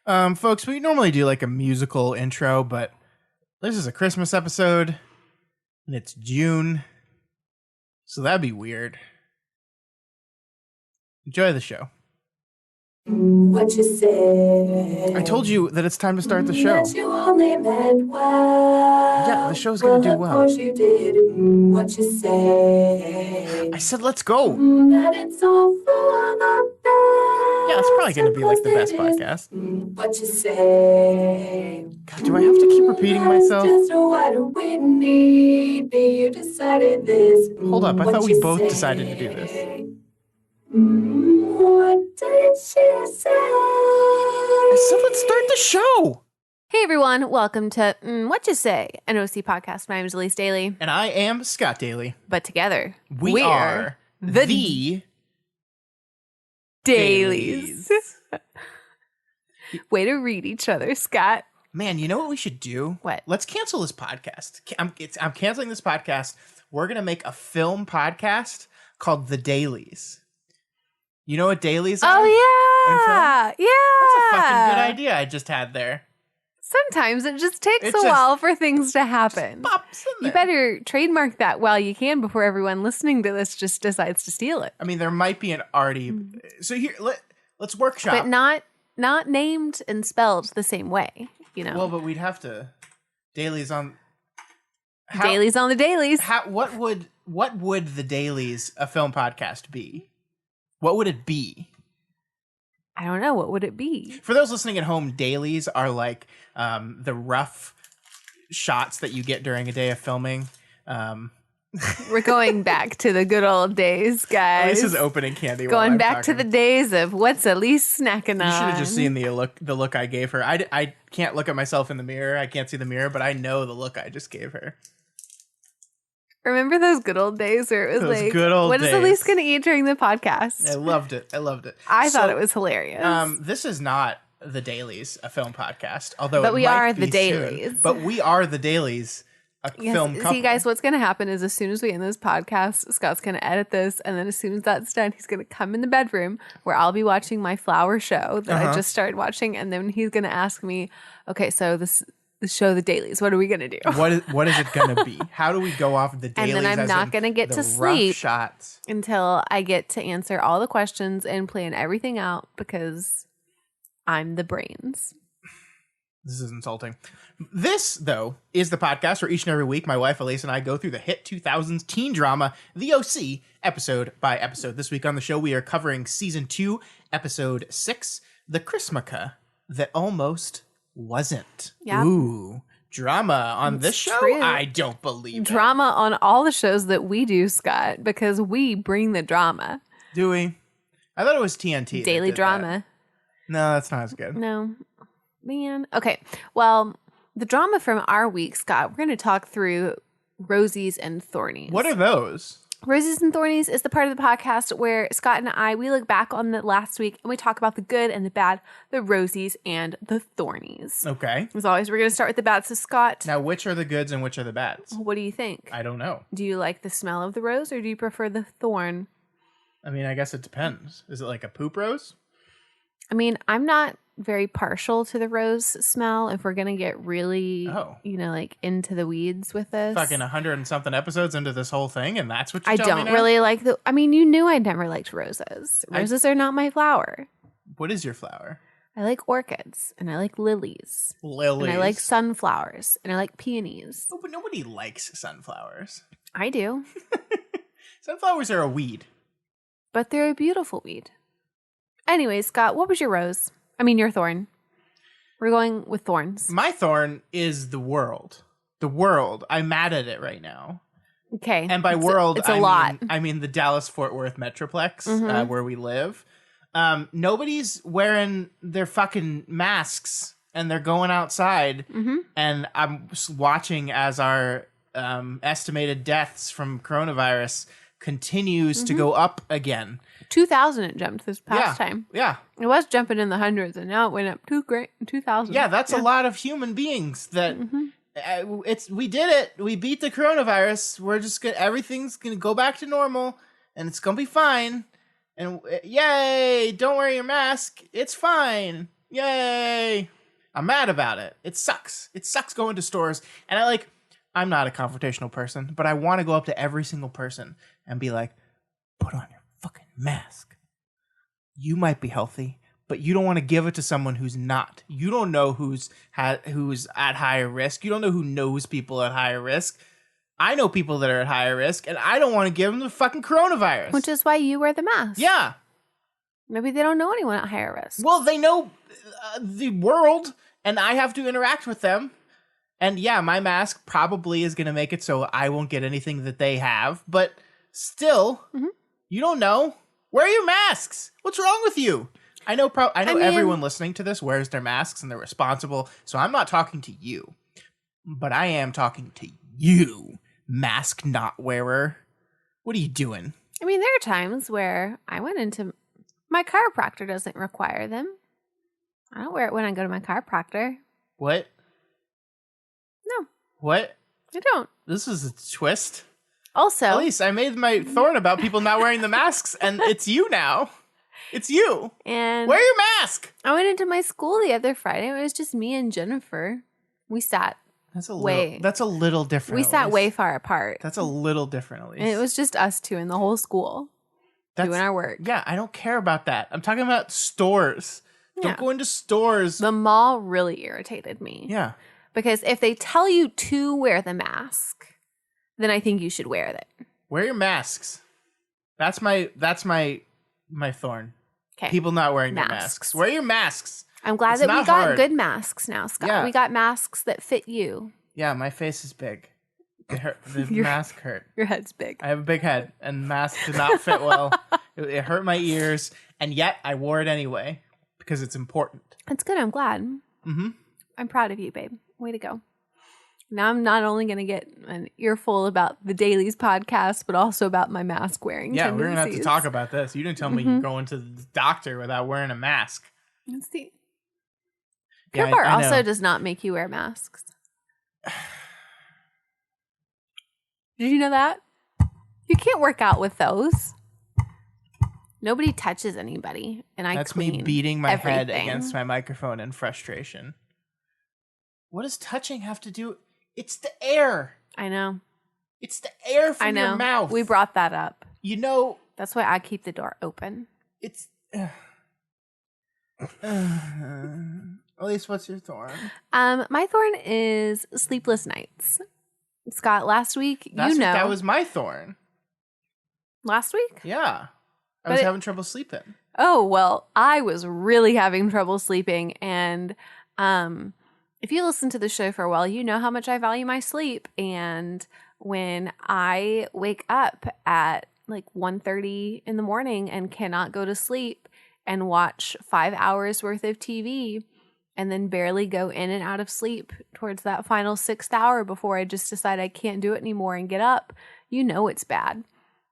Folks, we normally do like a musical intro, but this is a Christmas episode, and it's June, so that'd be weird. Enjoy the show. What you say? I told you that it's time to start the show. That you only meant well. Yeah, the show's gonna do well. Of course you did. What you say? I said let's go. That it's all for the best. Yeah, it's probably gonna be like the best podcast. What you say? God, do I have to keep repeating myself? Just what we need. You decided this. Hold up, I What thought we you both say? decided to do this. What did she say? I said let's start the show. Hey everyone, welcome to Whatcha Say, an OC podcast. My name is Elyse Daly, And I am Scott Daly. but together We are the Dailies. Way to read each other, Scott. Man, you know what we should do? What? Let's cancel this podcast. I'm canceling this podcast. We're going to make a film podcast called The Dailies. You know what dailies are? Oh yeah, That's a fucking good yeah. idea I just had there. Sometimes it just takes It a just while for things to happen. Pops in there. You better trademark that while you can before everyone listening to this just decides to steal it. I mean, there might be an arty. So here, let's workshop. But not named and spelled the same way, you know. Well, but we'd have to dailies on. Dailies on the dailies. What would the dailies a film podcast be? What would it be? I don't know. What would it be? For those listening at home, dailies are like the rough shots that you get during a day of filming. We're going back to the good old days, guys. This is opening candy. Going back to the days of what's Elyse snacking on. You should have just seen the look I gave her. I can't look at myself in the mirror. I can't see the mirror, but I know the look I just gave her. Remember those good old days where it was Those like, good old what is days. Elyse going to eat during the podcast? I loved it. I thought it was hilarious. This is not the Dailies, a film podcast, although But it we might are be the Dailies. soon. But we are the Dailies, a film couple. See, guys, what's going to happen is as soon as we end this podcast, Scott's going to edit this. And then as soon as that's done, he's going to come in the bedroom where I'll be watching my flower show that I just started watching. And then he's going to ask me, okay, so the show, The Dailies, what are we going to do? What is it going to be? How do we go off the Dailies? And then I'm not going to get to sleep shots until I get to answer all the questions and plan everything out because I'm the brains. This is insulting. This, though, is the podcast where each and every week my wife Elyse and I go through the hit 2000s teen drama, The OC, episode by episode. This week on the show, we are covering Season 2, Episode 6, The Chrismukkah That Almost Wasn't. Yep. Ooh, drama on this show? true. I don't believe it. Drama on all the shows that we do, Scott, because we bring the drama. Do we? I thought it was TNT. that Daily did drama. that. No, that's not as good. No. Man. Okay. Well, the drama from our week, Scott, we're going to talk through Rosies and Thornies. What are those? Rosies and Thornies is the part of the podcast where Scott and I, we look back on the last week and we talk about the good and the bad, the Rosies and the Thornies. Okay. As always, we're going to start with the bad. So, Scott, Now, which are the goods and which are the bads? what do you think? I don't know. Do you like the smell of the rose or do you prefer the thorn? I mean, I guess it depends. Is it like a poop rose? I mean, I'm not very partial to the rose smell if we're going to get really, like into the weeds with this. Fucking 100 and something episodes into this whole thing, and that's what you I tell me don't now? really like I mean, you knew I never liked roses. Roses are not my flower. What is your flower? I like orchids and I like lilies. Lilies. And I like sunflowers and I like peonies. Oh, but nobody likes sunflowers. I do, Sunflowers are a weed. but they're a beautiful weed. Anyway, Scott, what was your rose? I mean, your thorn. We're going with thorns. My thorn is the world. The world. I'm mad at it right now. Okay. And by world, it's a lot. I mean the Dallas-Fort Worth Metroplex, where we live. Nobody's wearing their fucking masks, and they're going outside. And I'm just watching as our estimated deaths from coronavirus continues to go up again. 2,000 it jumped this past time. Yeah. It was jumping in the hundreds, and now it went up 2,000. Yeah, that's a lot of human beings that we did it. We beat the coronavirus. We're just everything's gonna go back to normal, and it's gonna be fine. And yay! Don't wear your mask. It's fine. Yay! I'm mad about it. It sucks. It sucks going to stores. And I'm not a confrontational person, but I want to go up to every single person and be like, put on your fucking mask. You might be healthy, but you don't want to give it to someone who's not. You don't know who's at higher risk. You don't know who knows people at higher risk. I know people that are at higher risk, and I don't want to give them the fucking coronavirus. Which is why you wear the mask. Yeah. Maybe they don't know anyone at higher risk. Well, they know the world, and I have to interact with them. And yeah, my mask probably is going to make it so I won't get anything that they have. But still, you don't know. Wear your masks. What's wrong with you? I know everyone listening to this wears their masks and they're responsible. So I'm not talking to you. But I am talking to you, mask not wearer. What are you doing? I mean, there are times where I went into... My chiropractor doesn't require them. I don't wear it when I go to my chiropractor. What? No. What? I don't. This is a twist. Also... Elyse, I made my thorn about people not wearing the masks, and it's you now. It's you. And wear your mask. I went into my school the other Friday. It was just me and Jennifer. We sat That's a little different. We sat way far apart. That's a little different, Elyse. And it was just us two in the whole school doing our work. Yeah, I don't care about that. I'm talking about stores. Yeah. Don't go into stores. The mall really irritated me. Yeah. Because if they tell you to wear the mask, then I think you should wear it. Wear your masks. That's my thorn. Okay. People not wearing their masks. Wear your masks. I'm glad that we got good masks now, Scott. Yeah. We got masks that fit you. Yeah, my face is big. It hurt. The mask hurt. Your head's big. I have a big head, and masks did not fit well. It hurt my ears, and yet I wore it anyway because it's important. That's good. I'm glad. Mm-hmm. I'm proud of you, babe. Way to go. Now I'm not only going to get an earful about the Daily's podcast, but also about my mask wearing tendencies. We're going to have to talk about this. You didn't tell me you're going to the doctor without wearing a mask. Let's see. Peer Bar also does not make you wear masks. Did you know that? You can't work out with those. Nobody touches anybody, and that's me beating my everything. Head against my microphone in frustration. What does touching have to do? It's the air. I know. It's the air from your mouth. We brought that up. You know. That's why I keep the door open. It's... Elyse, what's your thorn? My thorn is sleepless nights. Scott, last week, that was my thorn. Last week? Yeah. I was having trouble sleeping. Oh, well, I was really having trouble sleeping. And if you listen to the show for a while, you know how much I value my sleep. And when I wake up at like 1:30 in the morning and cannot go to sleep and watch 5 hours worth of TV and then barely go in and out of sleep towards that final 6th hour before I just decide I can't do it anymore and get up, you know it's bad.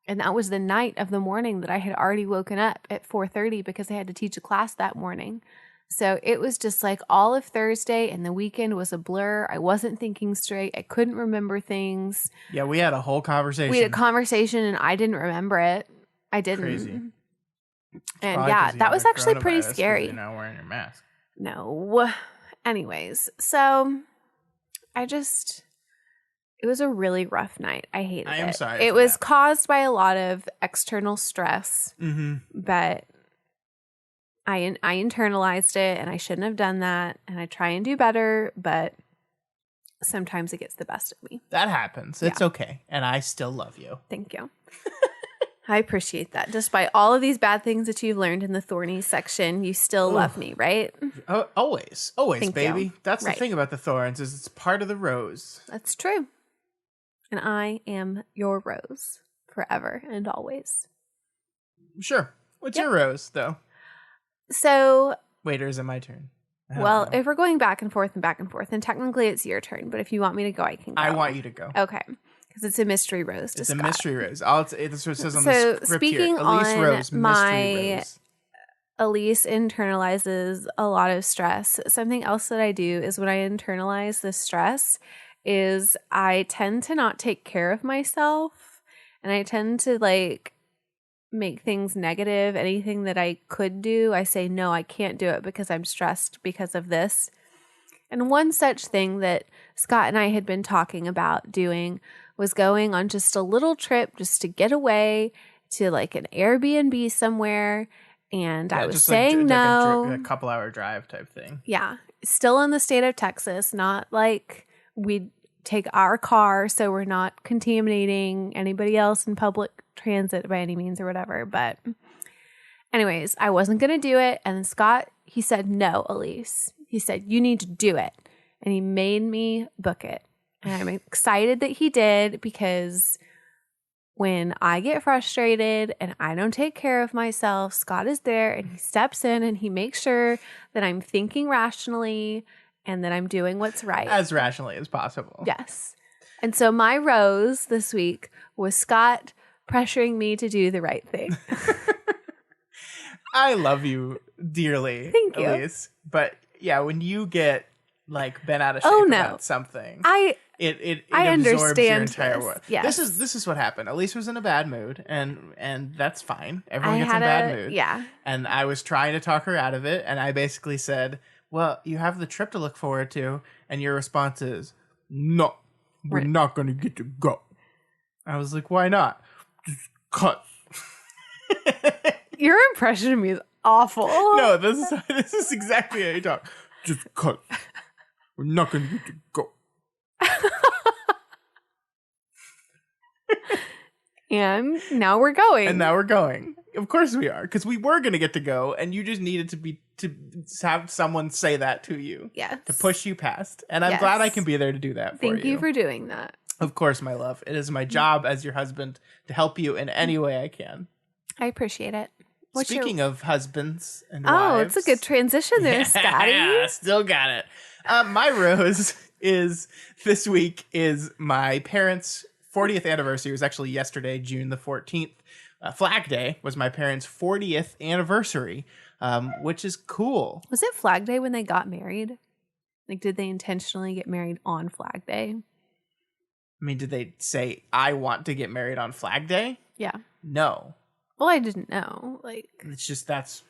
And that was the night of the morning that I had already woken up at 4:30 because I had to teach a class that morning. So it was just like all of Thursday and the weekend was a blur. I wasn't thinking straight. I couldn't remember things. Yeah, we had a whole conversation. We had a conversation and I didn't remember it. I didn't. Crazy. And yeah, that was actually pretty scary. You're not wearing your mask. No. Anyways, so it was a really rough night. I hated it. I am sorry. It was caused by a lot of external stress, but I internalized it and I shouldn't have done that. And I try and do better, but sometimes it gets the best of me. That happens. It's okay. And I still love you. Thank you. I appreciate that. Despite all of these bad things that you've learned in the thorny section, you still love me, right? Always, Thank baby. You. That's the thing about the thorns is it's part of the rose. That's true. And I am your rose forever and always. Sure. What's your rose, though? So... Wait, or is it my turn? Well, if we're going back and forth, then technically it's your turn. But if you want me to go, I can go. I want you to go. Okay. Because it's a mystery rose to Scott. It's a mystery rose. That's what it says on the script speaking here. Elyse on Rose, my Elyse internalizes a lot of stress. Something else that I do is when I internalize the stress is I tend to not take care of myself. And I tend to make things negative, anything that I could do, I say, no, I can't do it because I'm stressed because of this. And one such thing that Scott and I had been talking about doing was going on just a little trip just to get away to like an Airbnb somewhere. And I was saying no. Like a couple hour drive type thing. Yeah. Still in the state of Texas, not like we'd take our car so we're not contaminating anybody else in public transit by any means or whatever. But anyways, I wasn't going to do it. And Scott, he said, no, Elyse. He said, you need to do it. And he made me book it. And I'm excited that he did because when I get frustrated and I don't take care of myself, Scott is there and he steps in and he makes sure that I'm thinking rationally and that I'm doing what's right. As rationally as possible. Yes. And so my rose this week was Scott pressuring me to do the right thing. I love you dearly. Thank you. Elyse. But yeah, when you get like bent out of shape about something, it I absorbs understand your entire this. world. Yes. This is what happened. Elyse was in a bad mood, and that's fine. Everyone gets in a bad mood. Yeah. And I was trying to talk her out of it, and I basically said, well, you have the trip to look forward to, and your response is, no, we're not going to get to go. I was like, why not? Just cut. Your impression of me is awful. No, this is exactly how you talk. Just cut. We're not going to get to go. And now we're going. And now we're going. Of course we are, because we were going to get to go, and you just needed to have someone say that to you. Yes. To push you past. And I'm glad I can be there to do that for you. Thank you for doing that. Of course, my love. It is my job as your husband to help you in any way I can. I appreciate it. Speaking of husbands and wives. It's a good transition there, Scotty. Yeah, still got it. My rose is this week is my parents' 40th anniversary. It was actually yesterday, June the 14th. Flag Day was my parents' 40th anniversary, which is cool. Was it Flag Day when they got married? Like, did they intentionally get married on Flag Day? I mean, did they say, I want to get married on Flag Day? Yeah. No. Well, I didn't know. Like, it's just that's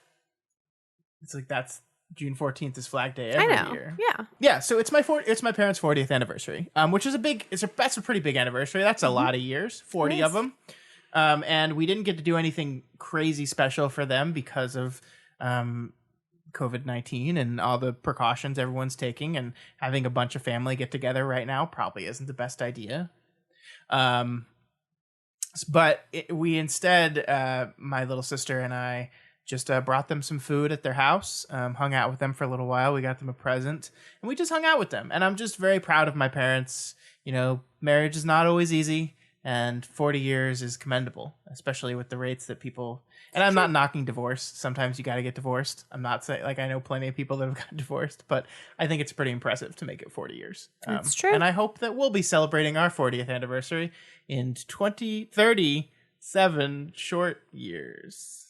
June 14th is Flag Day every year. Yeah. Yeah, so it's my parents' 40th anniversary, which is that's a pretty big anniversary. That's a lot of years, 40 of them. And we didn't get to do anything crazy special for them because of COVID-19 and all the precautions everyone's taking, and having a bunch of family get together right now probably isn't the best idea. But we instead, my little sister and I just brought them some food at their house, hung out with them for a little while. We got them a present, and we just hung out with them. And I'm just very proud of my parents. You know, marriage is not always easy, and 40 years is commendable, especially with the rates that people... And I'm not knocking divorce. Sometimes you got to get divorced. I'm not saying... Like, I know plenty of people that have gotten divorced, but I think it's pretty impressive to make it 40 years. That's true. And I hope that we'll be celebrating our 40th anniversary in 37 short years.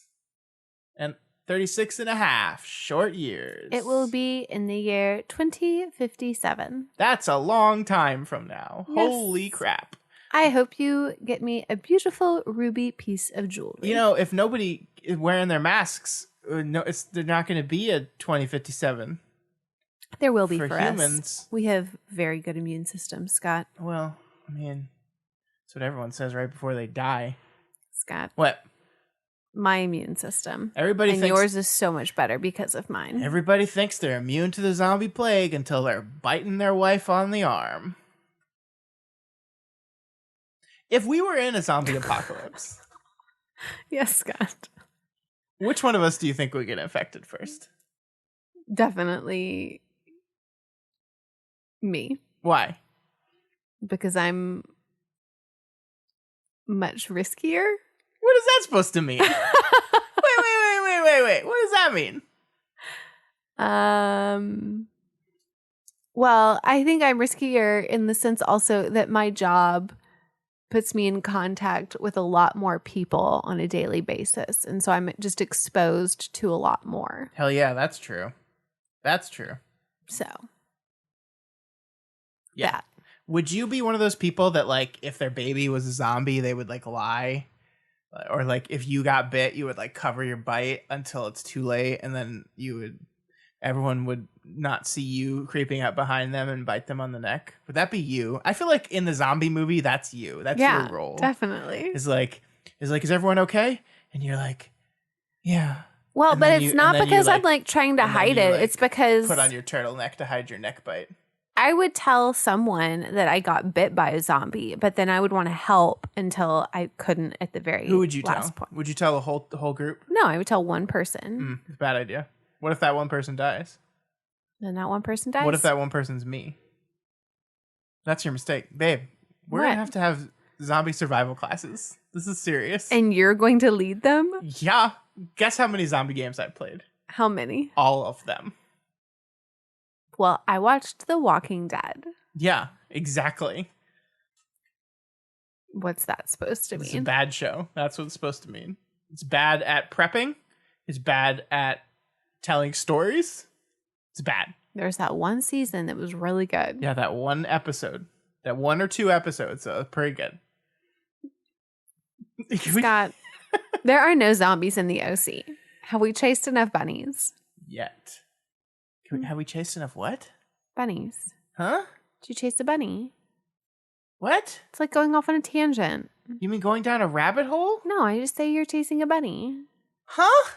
And 36 and a half short years. It will be in the year 2057. That's a long time from now. Yes. Holy crap. I hope you get me a beautiful ruby piece of jewelry. You know, if nobody is wearing their masks, they're not going to be a 2057. There will be for humans. Us. We have very good immune systems, Scott. Well, I mean, that's what everyone says right before they die. Scott. What? My immune system. Everybody and thinks yours is so much better because of mine. Everybody thinks they're immune to the zombie plague until they're biting their wife on the arm. If we were in a zombie apocalypse. Yes, Scott. Which one of us do you think would get infected first? Definitely me. Why? Because I'm much riskier. What is that supposed to mean? Wait. What does that mean? Well, I think I'm riskier in the sense also that my job puts me in contact with a lot more people on a daily basis. And so I'm just exposed to a lot more. Hell yeah, that's true. That's true. So. Yeah. That. Would you be one of those people that, like, if their baby was a zombie, they would, like, lie? Or like if you got bit, you would like cover your bite until it's too late, and then everyone would not see you creeping up behind them and bite them on the neck. Would that be you? I feel like in the zombie movie, that's you. That's your role. Definitely. Is everyone okay? And you're like, yeah. Well, And but then it's not because I'm like trying to and then hide you, it. like, It's because put on your turtleneck to hide your neck bite. I would tell someone that I got bit by a zombie, but then I would want to help until I couldn't at the very Who would you last tell? point. Would you tell the whole group? No, I would tell one person. It's a bad idea. What if that one person dies? Then that one person dies. What if that one person's me? That's your mistake. Babe, we're going to have zombie survival classes. This is serious. And you're going to lead them? Yeah. Guess how many zombie games I've played? How many? All of them. Well, I watched The Walking Dead. Yeah, exactly. What's that supposed to mean? It's a bad show. That's what it's supposed to mean. It's bad at prepping. It's bad at telling stories. It's bad. There's that one season that was really good. Yeah, that one episode. That 1 or 2 episodes. So pretty good. Scott, there are no zombies in the OC. Have we chased enough bunnies? Yet. Have we chased enough what? Bunnies. Huh? Did you chase a bunny? What? It's like going off on a tangent. You mean going down a rabbit hole? No, I just say you're chasing a bunny. Huh?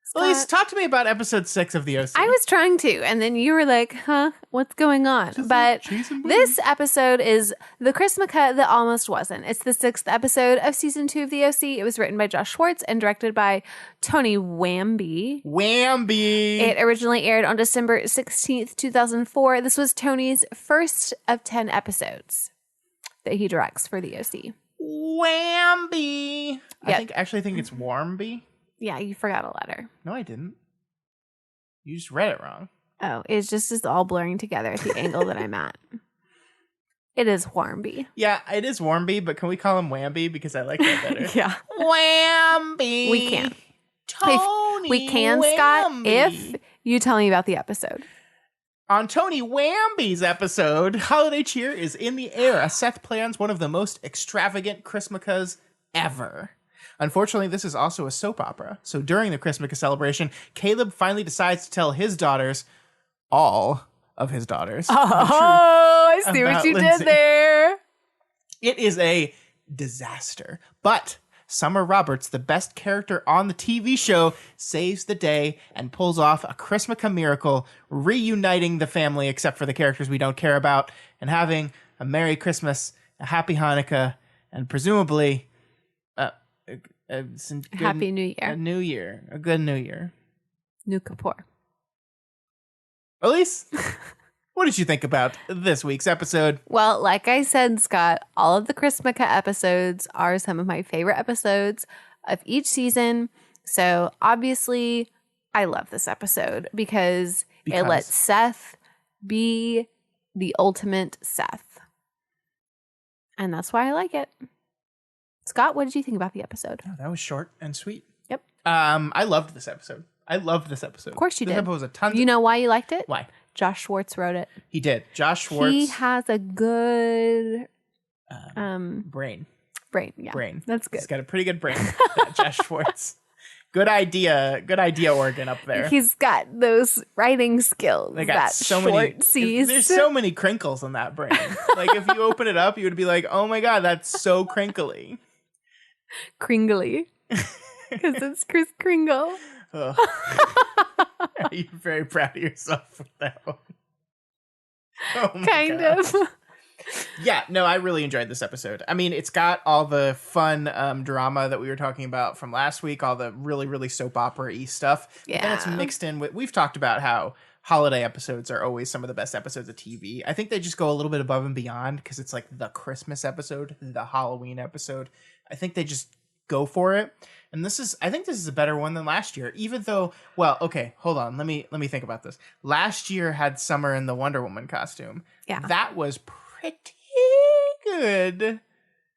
Scott, Elyse, talk to me about episode 6 of the OC. I was trying to, and then you were like, huh, what's going on? But this episode is the Chrismukkah that almost wasn't. It's the 6th episode of season 2 of the OC. It was written by Josh Schwartz and directed by Tony Wamby. It originally aired on December 16th, 2004. This was Tony's first of 10 episodes that he directs for the OC. Wamby. Yep. I think it's Warmby. Yeah, you forgot a letter. No, I didn't. You just read it wrong. Oh, it's just all blurring together at the angle that I'm at. It is Warmby. Yeah, it is Warmby, but can we call him Wamby? Because I like that better. Yeah. Wamby. We can. Tony we can, Wamby. Scott, if you tell me about the episode. On Tony Wamby's episode, Holiday Cheer is in the air as Seth plans one of the most extravagant Chrismukkahs ever. Unfortunately, this is also a soap opera. So during the Chrismukkah celebration, Caleb finally decides to tell his daughters, all of his daughters. Oh, I see what you did there. It is a disaster. But Summer Roberts, the best character on the TV show, saves the day and pulls off a Chrismukkah miracle, reuniting the family except for the characters we don't care about, and having a Merry Christmas, a Happy Hanukkah, and presumably Happy New Year. A New Year. A good New Year. New Kapoor. Elyse, what did you think about this week's episode? Well, like I said, Scott, all of the Chrismukkah episodes are some of my favorite episodes of each season. So obviously, I love this episode because it lets Seth be the ultimate Seth. And that's why I like it. Scott, what did you think about the episode? Oh, that was short and sweet. Yep. I loved this episode. Of course you did. This episode was a ton. You know why you liked it? Why? Josh Schwartz wrote it. He did. Josh Schwartz. He has a good brain. Brain, yeah. Brain. That's good. He's got a pretty good brain. Josh Schwartz. Good idea organ up there. He's got those writing skills They got that so Schwartz sees. There's so many crinkles in that brain. Like if you open it up, you would be like, "Oh my god, that's so crinkly." Kringly. Because it's Kris Kringle. Are you very proud of yourself for that one? Oh my Kind gosh. of. Yeah, no, I really enjoyed this episode. I mean, it's got all the fun drama that we were talking about from last week, all the really, really soap opera-y stuff. Yeah. But then it's mixed in with, we've talked about how holiday episodes are always some of the best episodes of TV. I think they just go a little bit above and beyond because it's like the Christmas episode, the Halloween episode. I think they just go for it. And I think this is a better one than last year, even though, well, okay, hold on. Let me think about this. Last year had Summer in the Wonder Woman costume. Yeah. That was pretty good.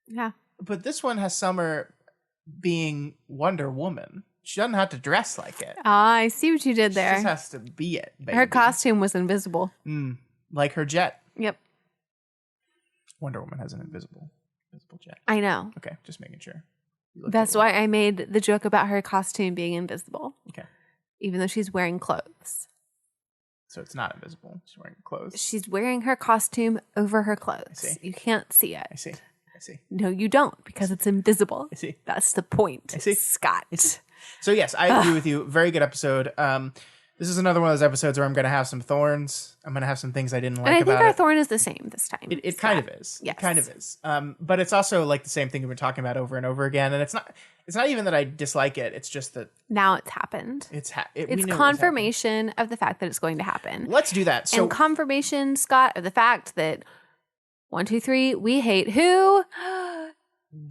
Yeah. But this one has Summer being Wonder Woman. She doesn't have to dress like it. I see what you did She there. just has to be it, baby. Her costume was invisible. Like her jet. Yep. Wonder Woman has an invisible invisible jet. I know. Okay, just making sure. That's why I made the joke about her costume being invisible. Okay. Even though she's wearing clothes. So it's not invisible. She's wearing clothes. She's wearing her costume over her clothes. I see. You can't see it. I see. No, you don't, because it's invisible. I see. That's the point. I see. Scott. So yes, I agree with you. Very good episode. This is another one of those episodes where I'm going to have some thorns. I'm going to have some things I didn't like about it. And I think our thorn is the same this time. It kind of is. Yes. It kind of is. But it's also like the same thing we've been talking about over and over again. And it's not even that I dislike it. It's just that now it's happened. It's confirmation of the fact that it's going to happen. Let's do that. So and confirmation, Scott, of the fact that 1, 2, 3, we hate who?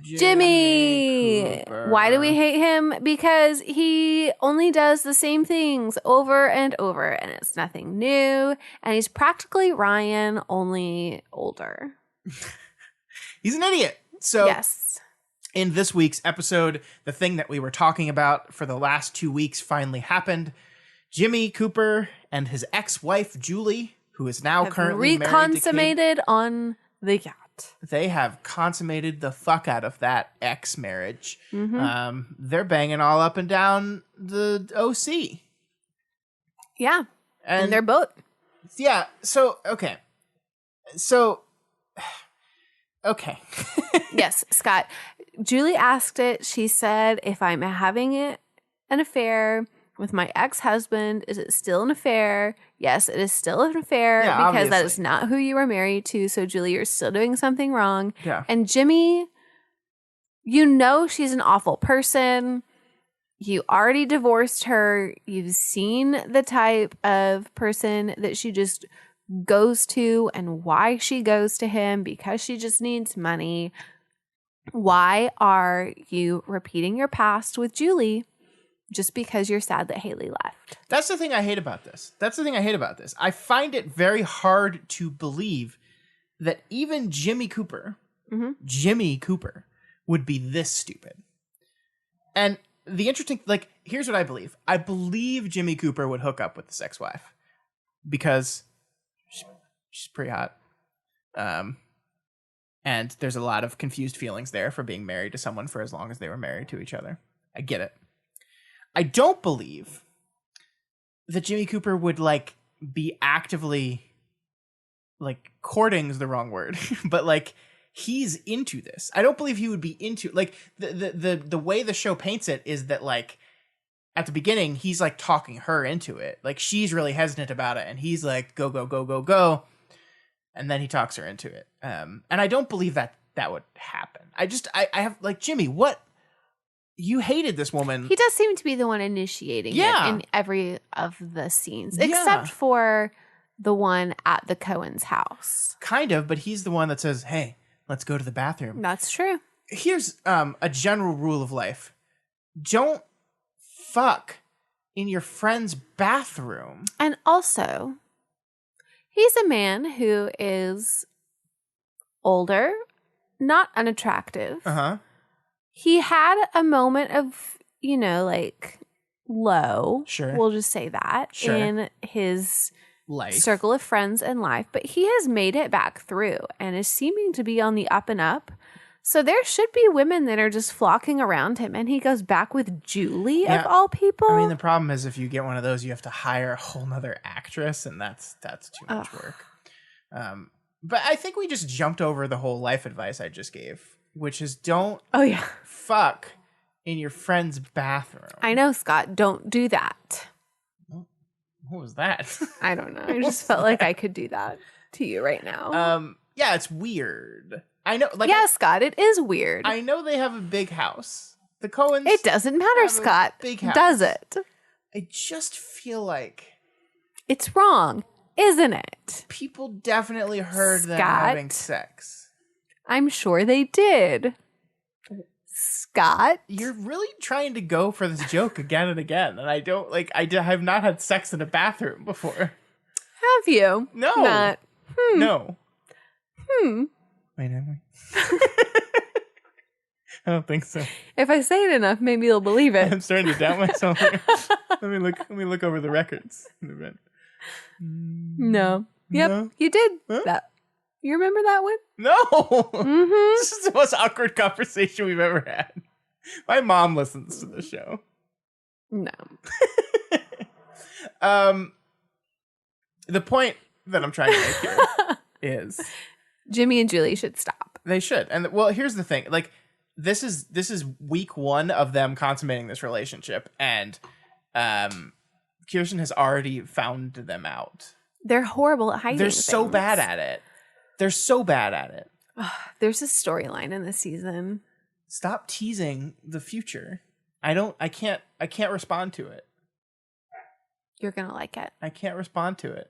Jimmy. Cooper. Why do we hate him? Because he only does the same things over and over, and it's nothing new. And he's practically Ryan, only older. He's an idiot. So yes. In this week's episode, the thing that we were talking about for the last 2 weeks finally happened. Jimmy Cooper and his ex-wife Julie, who is now currently married to reconsummated on the yacht. They have consummated the fuck out of that ex-marriage. Mm-hmm. They're banging all up and down the OC. Yeah. And their boat. Yeah. So, okay. Okay. Yes, Scott. Julie asked it. She said, if I'm having an affair with my ex-husband, is it still an affair? Yes, it is still an affair because obviously. that is not who you were married to. So, Julie, you're still doing something wrong. Yeah. And Jimmy, you know she's an awful person. You already divorced her. You've seen the type of person that she just goes to and why she goes to him, because she just needs money. Why are you repeating your past with Julie? Just because you're sad that Haley left. That's the thing I hate about this. I find it very hard to believe that even Jimmy Cooper would be this stupid. And the interesting, like, here's what I believe. I believe Jimmy Cooper would hook up with the sex wife because she's pretty hot. And there's a lot of confused feelings there for being married to someone for as long as they were married to each other. I get it. I don't believe that Jimmy Cooper would like be actively like courting is the wrong word, but like he's into this. I don't believe he would be into like the way the show paints it is that like at the beginning he's like talking her into it. Like she's really hesitant about it and he's like go go go go go, and then he talks her into it. And I don't believe that would happen. I have like Jimmy, what? You hated this woman. He does seem to be the one initiating it in every of the scenes, except for the one at the Cohen's house. Kind of, but he's the one that says, hey, let's go to the bathroom. That's true. Here's a general rule of life. Don't fuck in your friend's bathroom. And also, he's a man who is older, not unattractive. Uh-huh. He had a moment of, like, low. Sure. We'll just say that. Sure. In his Life. circle of friends and life. But he has made it back through and is seeming to be on the up and up. So there should be women that are just flocking around him. And he goes back with Julie, of all people. I mean, the problem is if you get one of those, you have to hire a whole nother actress. And that's too much work. But I think we just jumped over the whole life advice I just gave, which is don't fuck in your friend's bathroom. I know, Scott. Don't do that. What was that? I don't know. I just felt like I could do that to you right now. Yeah, it's weird. I know. Like, yeah, Scott, it is weird. I know they have a big house. The Cohens. It doesn't matter, Scott. Big house. Does it? I just feel like it's wrong, isn't it? People definitely heard Scott, them having sex. I'm sure they did. Scott, you're really trying to go for this joke again and again, and I don't like. I have not had sex in a bathroom before. Have you? No. Not. No. Wait, have we? I don't think so. If I say it enough, maybe you'll believe it. I'm starting to doubt myself. Let me look over the records in the event. No. Yep, No? you did Huh? that. You remember that one? No. Mm-hmm. This is the most awkward conversation we've ever had. My mom listens to the show. No. The point that I'm trying to make here is Jimmy and Julie should stop. they should. And well, here's the thing. Like, this is week 1 of them consummating this relationship, and Kirsten has already found them out. They're horrible at hiding They're things. so bad at it. They're so bad at it. There's a storyline in this season. Stop teasing the future. I can't respond to it. You're gonna like it. I can't respond to it.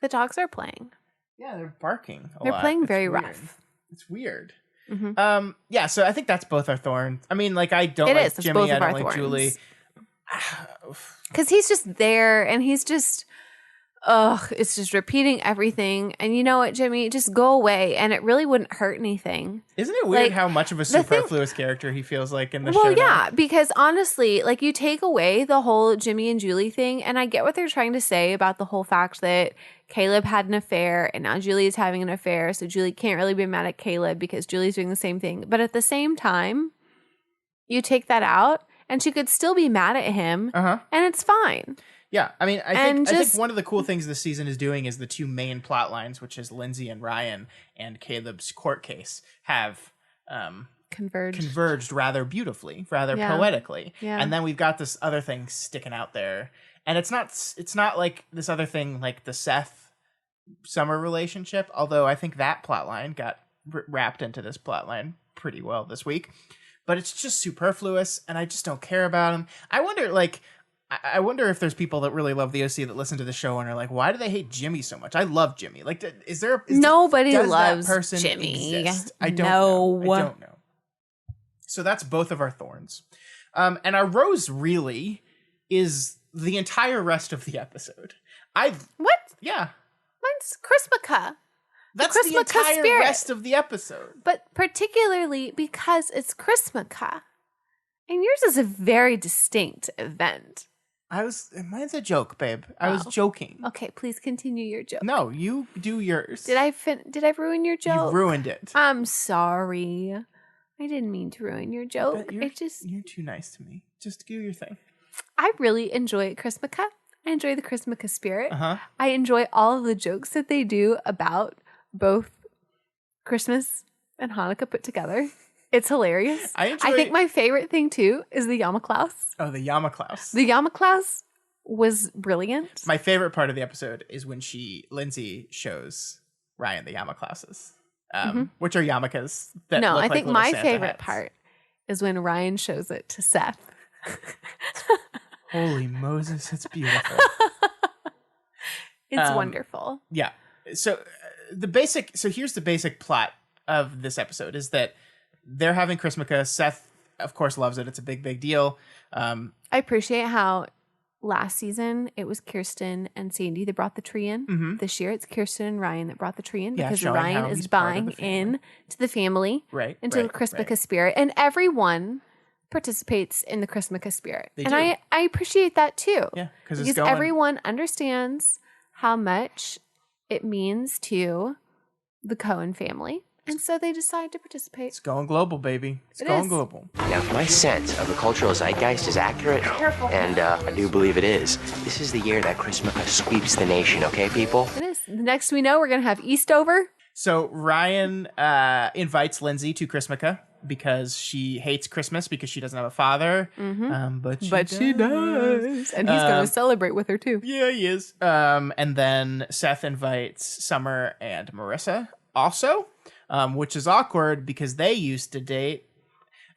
The dogs are playing. Yeah, they're barking a They're lot. playing It's very weird. rough. It's weird. Mm-hmm. Yeah, so I think that's both our thorns. I mean, like, I don't It like is. It's Jimmy, both I of our don't like thorns. Julie. Because he's just there and he's just, it's just repeating everything. And you know what, Jimmy? Just go away and it really wouldn't hurt anything. Isn't it weird Like, how much of a superfluous character he feels like in the show? Well, now? yeah, because honestly, like, you take away the whole Jimmy and Julie thing, and I get what they're trying to say about the whole fact that Caleb had an affair and now Julie is having an affair, so Julie can't really be mad at Caleb because Julie's doing the same thing. But at the same time, you take that out and she could still be mad at him, and it's fine. Yeah, I mean, I And think just- one of the cool things this season is doing is the 2 main plot lines, which is Lindsay and Ryan and Caleb's court case, have converged rather beautifully, rather poetically. Yeah. And then we've got this other thing sticking out there. And it's not like this other thing like the Seth Summer relationship, although I think that plot line got wrapped into this plot line pretty well this week. But it's just superfluous, and I just don't care about him. I wonder if there's people that really love the OC that listen to the show and are like, why do they hate Jimmy so much? I love Jimmy. Like, Nobody does loves that person Jimmy. exist? I don't know. I don't know. So that's both of our thorns. And our rose really is the entire rest of the episode. What? Yeah. Mine's Chrismukkah. That's the Chrismukkah entire spirit. rest of the episode. But particularly because it's Chrismukkah. And yours is a very distinct event. Mine's a joke, babe. I was joking. Okay, please continue your joke. No, you do yours. Did I ruin your joke? You ruined it. I'm sorry. I didn't mean to ruin your joke. But you're too nice to me. Just do your thing. I really enjoy Chrismukkah. I enjoy the Chrismukkah spirit. Uh-huh. I enjoy all of the jokes that they do about both Christmas and Hanukkah put together. It's hilarious. I think my favorite thing too is the Yamaklaus. Oh, the Yamaklaus. The Yamaklaus was brilliant. My favorite part of the episode is when Lindsay shows Ryan the Yamaklauses, which are yarmulkes. No, I think my Santa favorite hats. part is when Ryan shows it to Seth. Holy Moses, it's beautiful. It's wonderful. Yeah. So here's the basic plot of this episode is that they're having Chrismukkah. Seth, of course, loves it. It's a big, big deal. I appreciate how last season it was Kirsten and Sandy that brought the tree in. Mm-hmm. This year it's Kirsten and Ryan that brought the tree in because showing how Ryan is he's part of buying the family. in to the family, Right, into the Chrismukkah spirit, and everyone participates in the Chrismukkah spirit. They and do. I appreciate that too. Yeah, because everyone understands how much it means to the Cohen family. And so they decide to participate. It's going global, baby. It's going global. Now, if my sense of the cultural zeitgeist is accurate, and I do believe it is, this is the year that Chrismukkah sweeps the nation, okay, people? It is. The next we know, we're going to have Eastover. So Ryan invites Lindsay to Chrismukkah because she hates Christmas because she doesn't have a father. Mm-hmm. But she does. And he's going to celebrate with her too. Yeah, he is. And then Seth invites Summer and Marissa also, which is awkward because they used to date.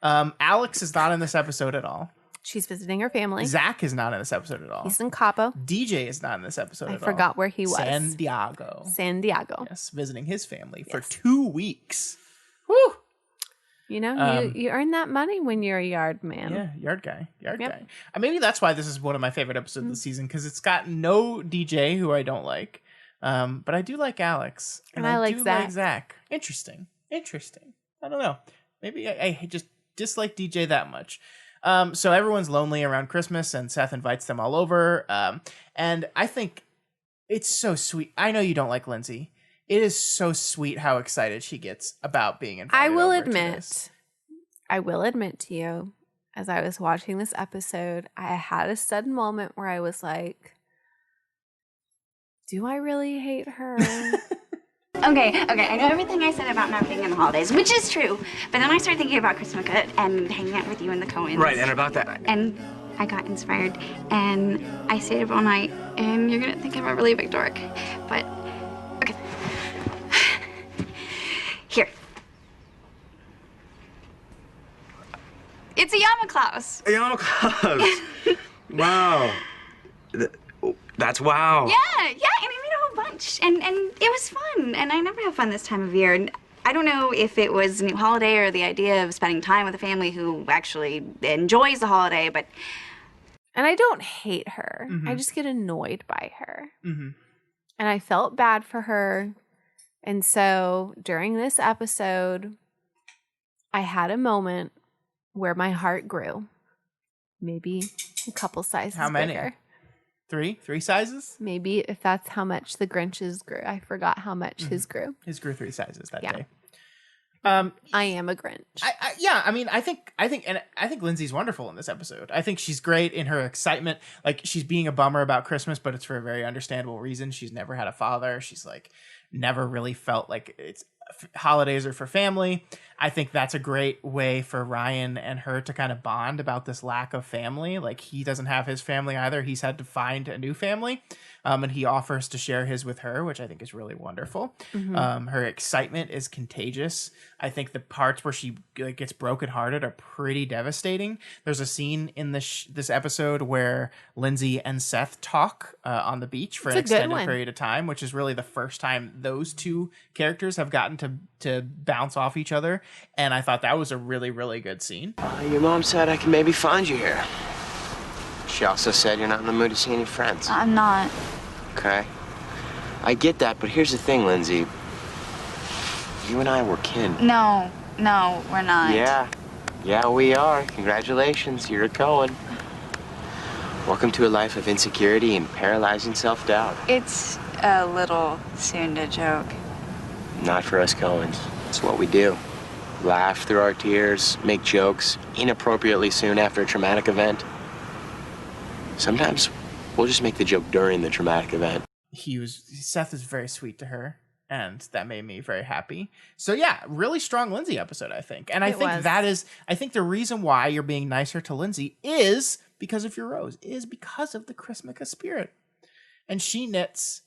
Alex is not in this episode at all. She's visiting her family. Zach is not in this episode at all. He's in Cabo. DJ is not in this episode at all. I forgot where he was. San Diego. Yes, visiting his family for 2 weeks. Woo! You know, you earn that money when you're a yard man. Yeah, yard guy. Guy. Maybe that's why this is one of my favorite episodes of the season, because it's got no DJ, who I don't like. But I do like Alex. And I like do Zach. like Zach. Interesting. I don't know. Maybe I just dislike DJ that much. So everyone's lonely around Christmas, and Seth invites them all over. And I think it's so sweet. I know you don't like Lindsay. It is so sweet how excited she gets about being invited. I will admit to you, as I was watching this episode, I had a sudden moment where I was like, do I really hate her? Okay, I know everything I said about not being in the holidays, which is true. But then I started thinking about Chrismukkah and hanging out with you and the Coens. Right, and about that. And I got inspired, and I stayed up all night, and you're gonna think I'm a really big dork. But, okay. Here. It's a Yamaklaus. A Yamaklaus. Wow. That's wow. Yeah, and I made a whole bunch, and it was fun, and I never have fun this time of year, and I don't know if it was a new holiday or the idea of spending time with a family who actually enjoys the holiday, but... And I don't hate her. I just get annoyed by her. And I felt bad for her, and so during this episode, I had a moment where my heart grew. Maybe a couple sizes How many? bigger. Three sizes? Maybe if that's how much the Grinch's grew. I forgot how much his grew. His grew 3 sizes that Yeah. day. I am a Grinch. I think Lindsay's wonderful in this episode. I think she's great in her excitement. Like, she's being a bummer about Christmas, but it's for a very understandable reason. She's never had a father. She's like never really felt like it's holidays are for family. I think that's a great way for Ryan and her to kind of bond about this lack of family. Like, he doesn't have his family either. He's had to find a new family. And he offers to share his with her, which I think is really wonderful. Her excitement is contagious. I think the parts where she gets brokenhearted are pretty devastating. There's a scene in this episode where Lindsay and Seth talk on the beach for an extended period of time, which is really the first time those two characters have gotten to bounce off each other. And I thought that was a really, really good scene. Your mom said I can maybe find you here. She also said you're not in the mood to see any friends. I'm not. Okay. I get that, but here's the thing, Lindsay. You and I were kin. No, we're not. Yeah, we are. Congratulations, you're a Coen. Welcome to a life of insecurity and paralyzing self-doubt. It's a little soon to joke. Not for us Coens. It's what we do. Laugh through our tears, make jokes inappropriately soon after a traumatic event. Sometimes we'll just make the joke during the traumatic event. Seth is very sweet to her, and that made me very happy. So yeah, really strong Lindsay episode, I think. And I think the reason why you're being nicer to Lindsay is because of your rose, is because of the Chrismukkah spirit. And she knits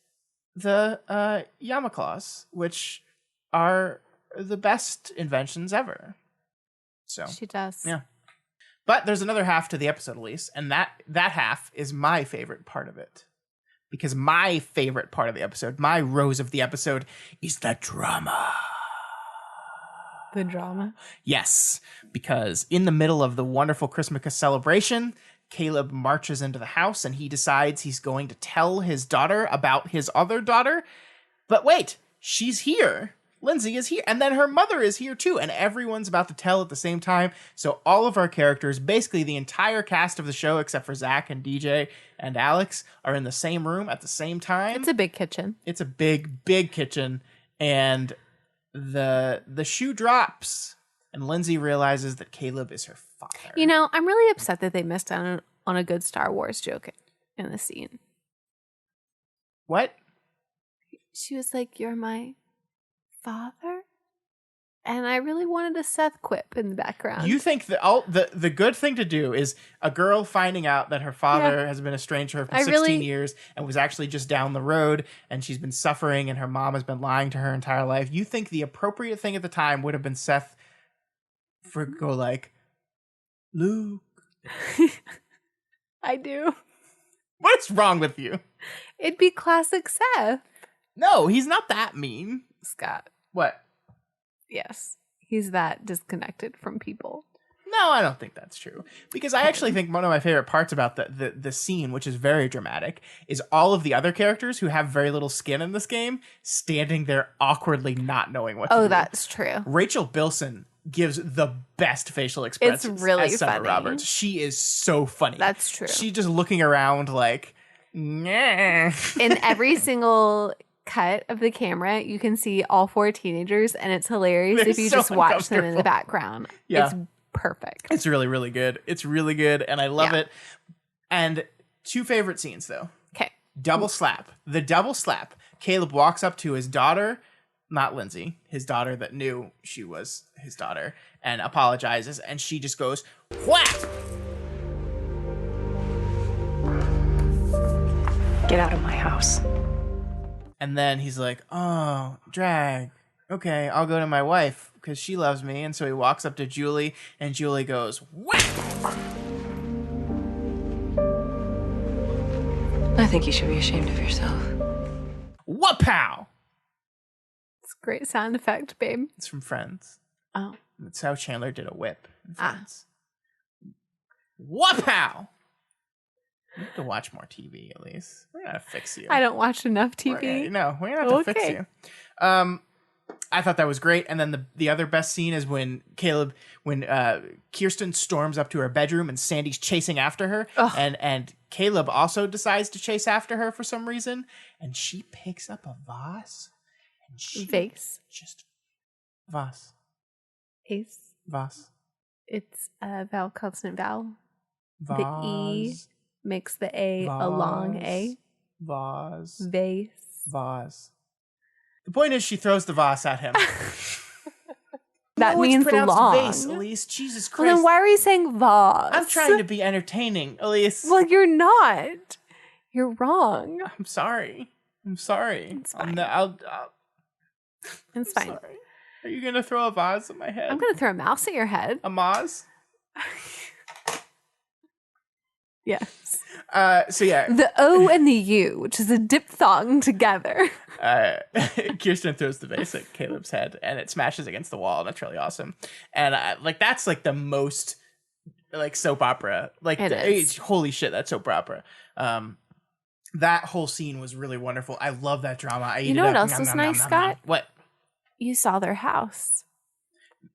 the Yamaklaus, which are the best inventions ever. So She does. Yeah. But there's another half to the episode, Elyse, and that half is my favorite part of it. Because my favorite part of the episode, my rose of the episode, is the drama. The drama? Yes, because in the middle of the wonderful Chrismukkah celebration, Caleb marches into the house and he decides he's going to tell his daughter about his other daughter. But wait, she's here. Lindsay is here, and then her mother is here too, and everyone's about to tell at the same time. So all of our characters, basically the entire cast of the show, except for Zach and DJ and Alex, are in the same room at the same time. It's a big kitchen. It's a big, big kitchen, and the shoe drops, and Lindsay realizes that Caleb is her father. You know, I'm really upset that they missed out on a good Star Wars joke in the scene. What? She was like, "You're my father?" And I really wanted a Seth quip in the background. You think that the good thing to do is a girl finding out that her father has been estranged from her for 16 years and was actually just down the road, and she's been suffering and her mom has been lying to her entire life. You think the appropriate thing at the time would have been Seth go like, "Luke." I do. What's wrong with you? It'd be classic Seth. No, he's not that mean. Scott. What? Yes. He's that disconnected from people. No, I don't think that's true. Because I actually think one of my favorite parts about the scene, which is very dramatic, is all of the other characters who have very little skin in this game standing there awkwardly not knowing what to do. Oh, that's true. Rachel Bilson gives the best facial expressions. It's really as Summer funny. Roberts. She is so funny. That's true. She's just looking around like, nah. In every single cut of the camera, you can see all 4 teenagers, and it's hilarious They're if you so just watch them in the uncomfortable. background. Yeah. It's perfect. It's really, really good. It's really good, and I love Yeah. it. And 2 favorite scenes, though. Okay. Double slap. The double slap. Caleb walks up to his daughter, not Lindsay, his daughter that knew she was his daughter, and apologizes, and she just goes, whap! Get out of my house. And then he's like, oh, drag. Okay, I'll go to my wife because she loves me. And so he walks up to Julie, and Julie goes, whap! I think you should be ashamed of yourself. Wha-pow! It's a great sound effect, babe. It's from Friends. Oh. That's how Chandler did a whip in Friends. Wha-pow! You have to watch more TV, Elyse. We're gonna fix you. I don't watch enough TV. We're gonna have to fix you. I thought that was great. And then the other best scene is when Kirsten storms up to her bedroom and Sandy's chasing after her. And Caleb also decides to chase after her for some reason. And she picks up a vase. And she Vase. just vase. Ace. Vase. It's a vowel consonant vowel. Vase. The E makes the A a long A. Vase. Vase. Vase. The point is she throws the vase at him. That No, it's means pronounced long. vase, Elyse. Jesus Christ. Well, then why are you saying vase? I'm trying to be entertaining, Elyse. Well, you're not. You're wrong. I'm sorry. It's fine. It's fine. Sorry. Are you going to throw a vase at my head? I'm going to throw a mouse at your head. A Moz? Yes. So yeah. The O and the U, which is a diphthong together. Kirsten throws the vase at Caleb's head and it smashes against the wall. That's really awesome. And that's like the most like soap opera. Like holy shit, that's soap opera. That whole scene was really wonderful. I love that drama. You know what else was nice, Scott? What? You saw their house.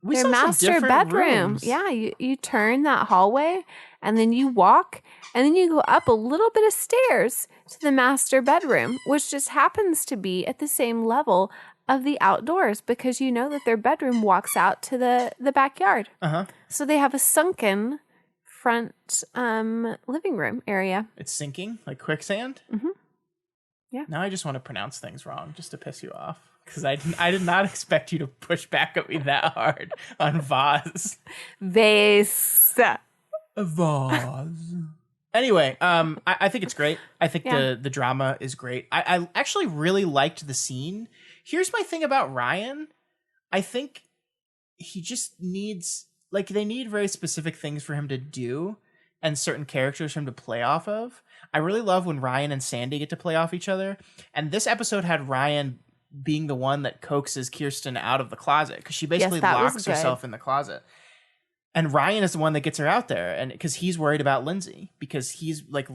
We Their saw some master different bedroom. rooms. Yeah, you turn that hallway and then you walk and then you go up a little bit of stairs to the master bedroom, which just happens to be at the same level of the outdoors because you know that their bedroom walks out to the backyard. Uh-huh. So they have a sunken front living room area. It's sinking like quicksand? Mm-hmm. Yeah. Now I just want to pronounce things wrong just to piss you off. Because I did not expect you to push back at me that hard on vase. Vase. A vase. Anyway, I think it's great. I think the drama is great. I actually really liked the scene. Here's my thing about Ryan. I think he just needs, like, they need very specific things for him to do and certain characters for him to play off of. I really love when Ryan and Sandy get to play off each other. And this episode had Ryan being the one that coaxes Kirsten out of the closet because she basically locks herself in the closet. And Ryan is the one that gets her out there, and because he's worried about Lindsay, because he's like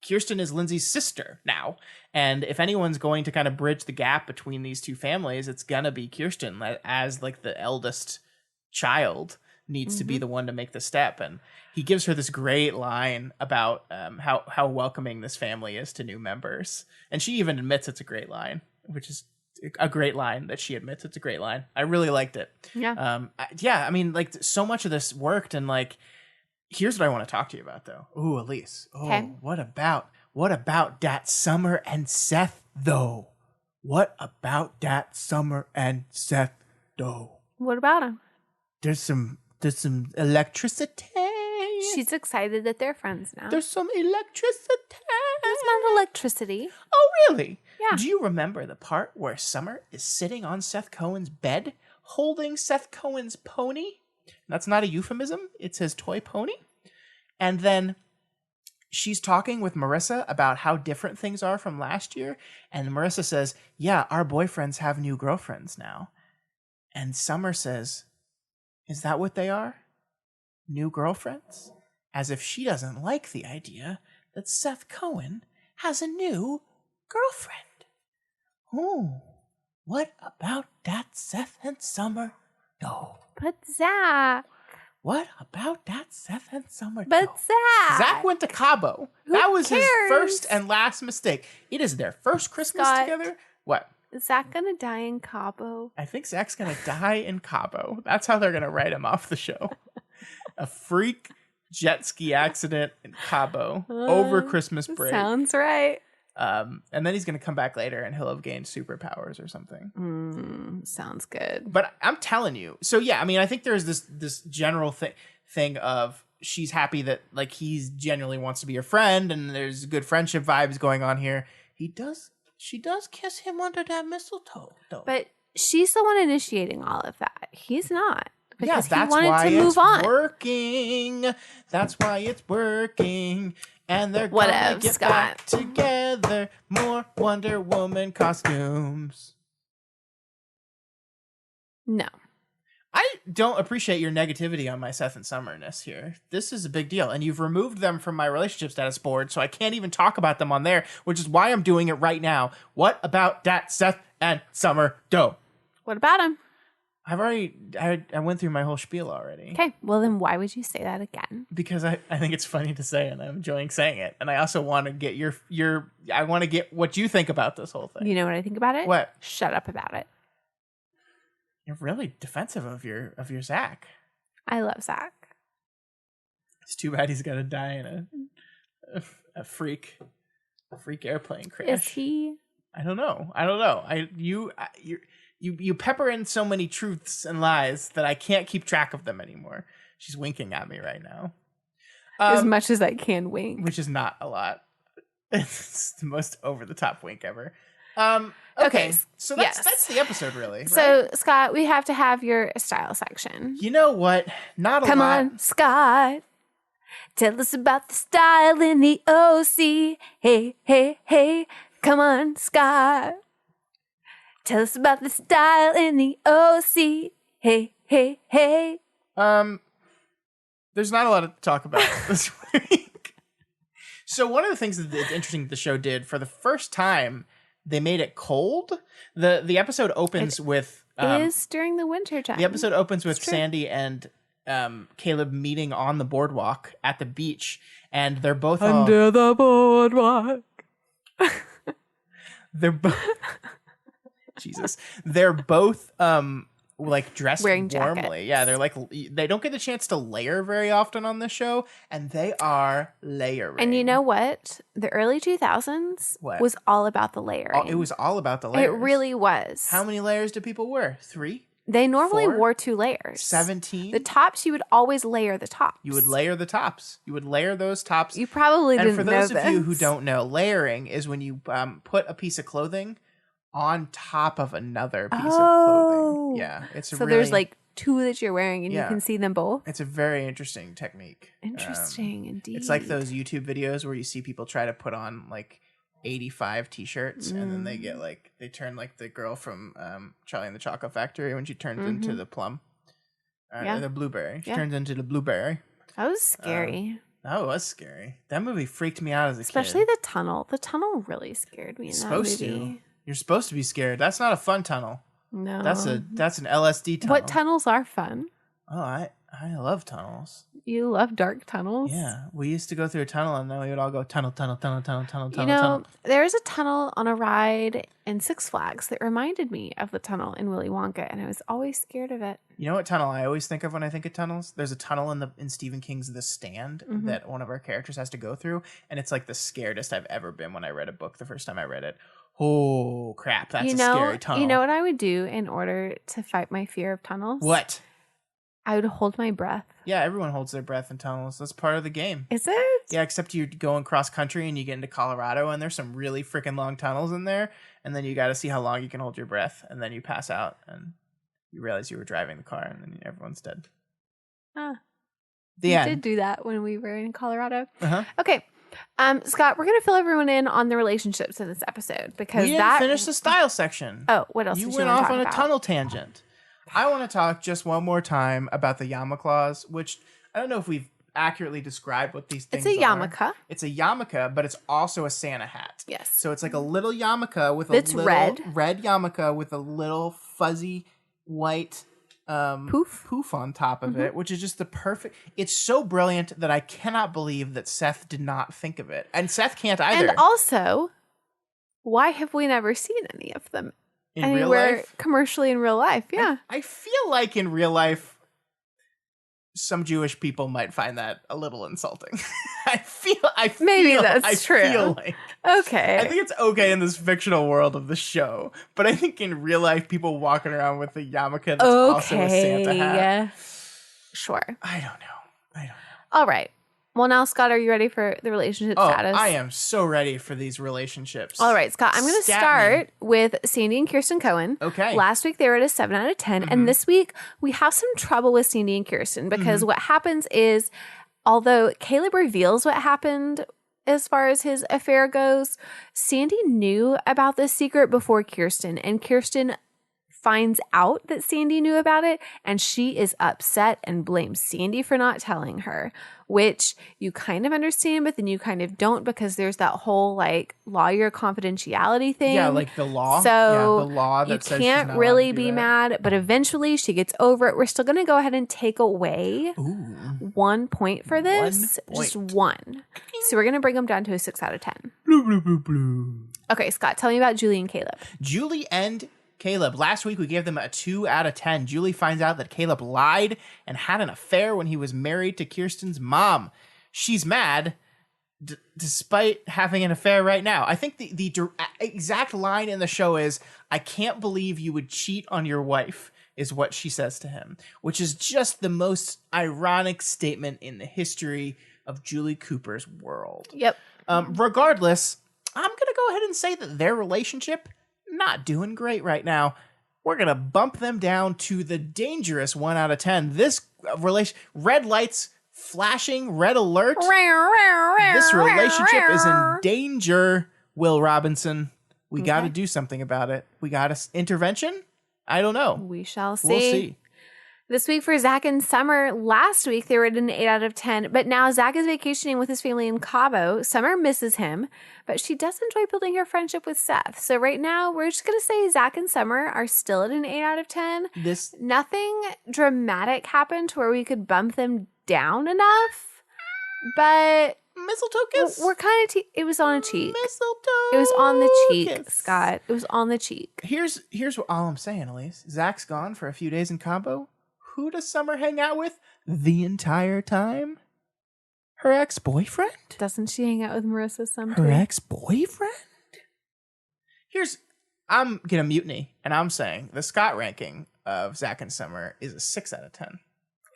Kirsten is Lindsay's sister now. And if anyone's going to kind of bridge the gap between these two families, it's gonna be Kirsten as like the eldest child needs to be the one to make the step. And he gives her this great line about how welcoming this family is to new members. And she even admits it's a great line, which is a great line that she admits it's a great line. I really liked it. Yeah. I mean, like, so much of this worked. And like, here's what I want to talk to you about though. Ooh, Elyse. Oh, okay. What about that Summer and Seth though? What about that Summer and Seth though? What about him? There's some electricity. She's excited that they're friends now. There's some electricity. There's not electricity. Oh, really? Yeah. Do you remember the part where Summer is sitting on Seth Cohen's bed, holding Seth Cohen's pony? That's not a euphemism. It's his toy pony. And then she's talking with Marissa about how different things are from last year. And Marissa says, yeah, our boyfriends have new girlfriends now. And Summer says, is that what they are? New girlfriends? As if she doesn't like the idea that Seth Cohen has a new girlfriend. Oh, what about that Seth and Summer? No. But Zach. What about that Seth and Summer? But Zach went to Cabo. That was his first and last mistake. It is their first Christmas together. What? Is Zach gonna die in Cabo? I think Zach's gonna die in Cabo. That's how they're gonna write him off the show. A freak jet ski accident in Cabo over Christmas break. Sounds right. And then he's gonna come back later and he'll have gained superpowers or something. Sounds good. But I'm telling you. So yeah, I mean, I think there's this general thing of she's happy that like he's genuinely wants to be her friend, and there's good friendship vibes going on here. She does kiss him under that mistletoe, though. But she's the one initiating all of that. He's not. Because that's he wanted why to move on. Working. That's why it's working. And they're gonna get back together. More Wonder Woman costumes. No. I don't appreciate your negativity on my Seth and Summerness here. This is a big deal. And you've removed them from my relationship status board, so I can't even talk about them on there, which is why I'm doing it right now. What about that Seth and Summer dough? What about him? I went through my whole spiel already. Okay, well then why would you say that again? Because I think it's funny to say and I'm enjoying saying it. And I also want to get I want to get what you think about this whole thing. You know what I think about it? What? Shut up about it. You're really defensive of your Zach. I love Zach. It's too bad he's got to die in a freak airplane crash. Is he? I don't know. You pepper in so many truths and lies that I can't keep track of them anymore. She's winking at me right now. As much as I can wink. Which is not a lot. It's the most over-the-top wink ever. Okay, so that's the episode, really. Right? So, Scott, we have to have your style section. You know what? Not a lot. Come on, Scott. Tell us about the style in the OC. Hey, hey, hey. Come on, Scott. Tell us about the style in the OC. Hey, hey, hey. There's not a lot to talk about this week. So one of the things that's interesting that the show did, for the first time, they made it cold. The episode opens with is during the winter time. The episode opens with Sandy and Caleb meeting on the boardwalk at the beach, and they're both under the boardwalk. They're both Jesus. They're both like dressed wearing warmly. jackets. Yeah, they're like, they don't get the chance to layer very often on this show, and they are layering. And you know what? The early 2000s was all about the layering. It was all about the layers. It really was. How many layers do people wear? 3? They normally 4? wore 2 layers. 17? The tops, you would always layer the tops. You would layer the tops. You would layer those tops. You probably didn't know And for those this. of you who don't know, layering is when you put a piece of clothing on top of another piece of clothing. Yeah, it's so there's like 2 that you're wearing, and you can see them both. It's a very interesting technique. Interesting, indeed. It's like those YouTube videos where you see people try to put on like 85 t-shirts, and then they get like, they turn like the girl from Charlie and the Chocolate Factory when she turns into the plum, the blueberry. She turns into the blueberry. That was scary. That was scary. That movie freaked me out as a Especially kid. the tunnel. The tunnel really scared me in that movie. You're supposed to be scared. That's not a fun tunnel. No. That's an LSD tunnel. What tunnels are fun? Oh, I love tunnels. You love dark tunnels? Yeah. We used to go through a tunnel, and then we would all go tunnel. You know, there's a tunnel on a ride in Six Flags that reminded me of the tunnel in Willy Wonka, and I was always scared of it. You know what tunnel I always think of when I think of tunnels? There's a tunnel in Stephen King's The Stand that one of our characters has to go through, and it's like the scaredest I've ever been when I read a book the first time I read it. Oh, crap. That's a scary tunnel. You know what I would do in order to fight my fear of tunnels? What? I would hold my breath. Yeah, everyone holds their breath in tunnels. That's part of the game. Is it? Yeah, except you're going cross country and you get into Colorado, and there's some really freaking long tunnels in there, and then you got to see how long you can hold your breath, and then you pass out, and you realize you were driving the car, and then everyone's dead. We did do that when we were in Colorado. Uh-huh. Okay. Scott, we're going to fill everyone in on the relationships in this episode because we didn't finish the style section. Oh, what else? You did you went want to off talk on a about? tunnel tangent. I want to talk just one more time about the yarmulke clause, which I don't know if we've accurately described what these things are. It's a yarmulke. It's a yarmulke, but it's also a Santa hat. Yes. So it's like a little yarmulke with a It's little red yarmulke with a little fuzzy white poof on top of it, which is just the perfect. It's so brilliant that I cannot believe that Seth did not think of it, and Seth can't either. And also, why have we never seen any of them in real anywhere life, commercially in real life? Yeah, I feel like in real life, some Jewish people might find that a little insulting. I feel maybe that's true. Feel like, okay. I think it's okay in this fictional world of the show, but I think in real life, people walking around with a yarmulke that's also a Santa hat. Sure. I don't know. All right. Well, now, Scott, are you ready for the relationship status? I am so ready for these relationships. All right, Scott, I'm going to start with Sandy and Kirsten Cohen. Okay. Last week, they were at a 7 out of 10. And this week, we have some trouble with Sandy and Kirsten because what happens is, although Caleb reveals what happened as far as his affair goes, Sandy knew about this secret before Kirsten. And Kirsten finds out that Sandy knew about it, and she is upset and blames Sandy for not telling her, which you kind of understand, but then you kind of don't, because there's that whole like lawyer confidentiality thing. Yeah, like the law. So the law that you says can't she's not really allowed to do be that. mad, but eventually she gets over it. We're still going to go ahead and take away 1 point for this. 1 Just point. 1. So we're going to bring them down to a 6 out of 10. Blue, blue, blue, blue. Okay, Scott, tell me about Julie and Caleb. Julie and Caleb. Last week we gave them a 2 out of 10. Julie finds out that Caleb lied and had an affair when he was married to Kirsten's mom. She's mad despite having an affair right now. I think the exact line in the show is, "I can't believe you would cheat on your wife," is what she says to him, which is just the most ironic statement in the history of Julie Cooper's world. Yep. Regardless, I'm going to go ahead and say that their relationship not doing great right now. We're going to bump them down to the dangerous 1 out of 10. This red lights flashing, red alert. This relationship is in danger, Will Robinson. We got to do something about it. We got an intervention? I don't know. We shall see. We'll see. This week for Zach and Summer, last week they were at an 8 out of 10, but now Zach is vacationing with his family in Cabo. Summer misses him, but she does enjoy building her friendship with Seth. So right now, we're just going to say Zach and Summer are still at an 8 out of 10. Nothing dramatic happened to where we could bump them down enough, but mistletoe kiss. We're kind of it was on a cheek. Mistletoe. It was on the cheek, kiss. Scott. It was on the cheek. Here's what all I'm saying, Elyse. Zach's gone for a few days in Cabo. Who does Summer hang out with the entire time? Her ex-boyfriend? Doesn't she hang out with Marissa sometimes? Her ex-boyfriend? I'm gonna mutiny, and I'm saying the Scott ranking of Zach and Summer is a 6 out of 10.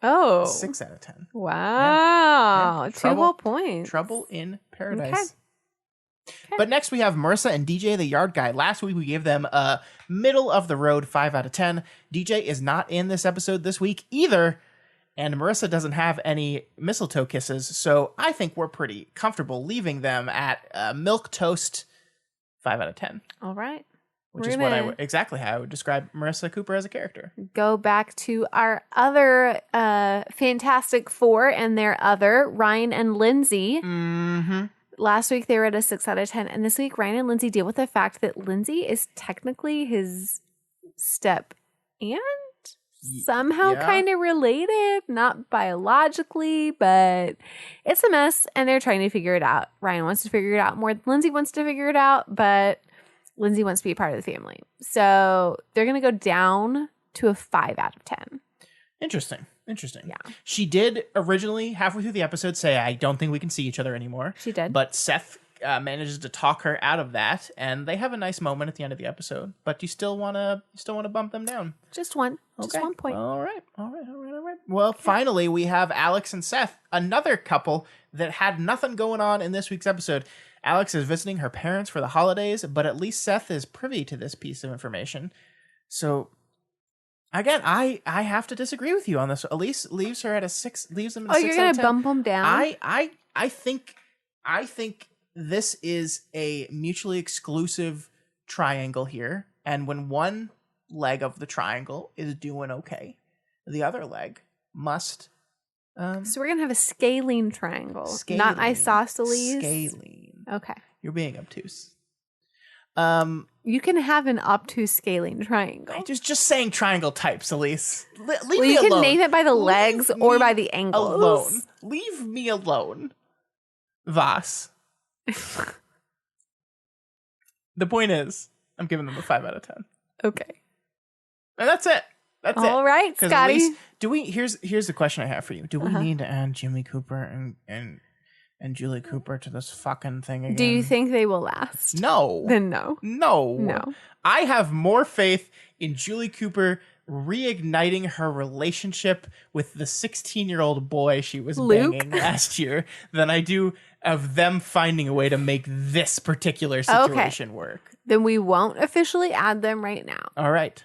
Oh. 6 out of 10. Wow. Yeah. 2 whole points. Trouble in Paradise. Okay. But next we have Marissa and DJ the Yard Guy. Last week we gave them a middle of the road 5 out of 10. DJ is not in this episode this week either, and Marissa doesn't have any mistletoe kisses, so I think we're pretty comfortable leaving them at milk toast 5 out of 10. All right. Which is what exactly how I would describe Marissa Cooper as a character. Go back to our other Fantastic Four and their other, Ryan and Lindsay. Mm-hmm. Last week, they were at a 6 out of 10. And this week, Ryan and Lindsay deal with the fact that Lindsay is technically his step aunt. Somehow kind of related. Not biologically, but it's a mess. And they're trying to figure it out. Ryan wants to figure it out more than Lindsay wants to figure it out. But Lindsay wants to be a part of the family. So they're going to go down to a 5 out of 10. Interesting. Yeah. She did originally, halfway through the episode, say, "I don't think we can see each other anymore." She did. But Seth manages to talk her out of that, and they have a nice moment at the end of the episode. But you still want to bump them down. Just one. Okay. Just 1 point. All right. Well, finally, we have Alex and Seth, another couple that had nothing going on in this week's episode. Alex is visiting her parents for the holidays, but at least Seth is privy to this piece of information. So, again, I have to disagree with you on this. Elyse leaves her at a 6. Leaves them at a 6 you're out going of to 10. bump them down? I think this is a mutually exclusive triangle here, and when one leg of the triangle is doing okay, the other leg must. So we're going to have a scalene triangle, not isosceles? Scalene. Okay. You're being obtuse. Yeah, You can have an obtuse scaling triangle. Just saying triangle types, Elyse. Leave Well, me you can alone. name it by the legs Leave or me by the angles. Alone. Leave me alone. Voss. The point is, I'm giving them a 5 out of 10. Okay. And that's it. That's it. All right, 'Cause Scotty. Elyse, here's the question I have for you. Do we need to add Jimmy Cooper and Julie Cooper to this fucking thing again? Do you think they will last? No. Then no. No. I have more faith in Julie Cooper reigniting her relationship with the 16-year-old boy she was Luke? banging last year than I do of them finding a way to make this particular situation work. Then we won't officially add them right now. All right.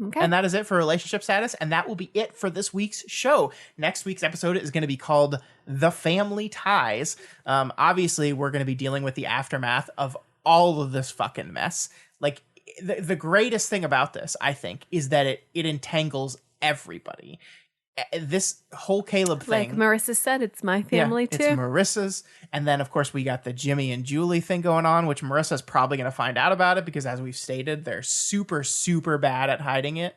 Okay. And that is it for relationship status. And that will be it for this week's show. Next week's episode is going to be called The Family Ties. Obviously, we're going to be dealing with the aftermath of all of this fucking mess. Like, the greatest thing about this, I think, is that it entangles everybody. This whole Caleb thing. Like Marissa said, it's my family too. It's Marissa's. And then, of course, we got the Jimmy and Julie thing going on, which Marissa's probably going to find out about it because, as we've stated, they're super, super bad at hiding it.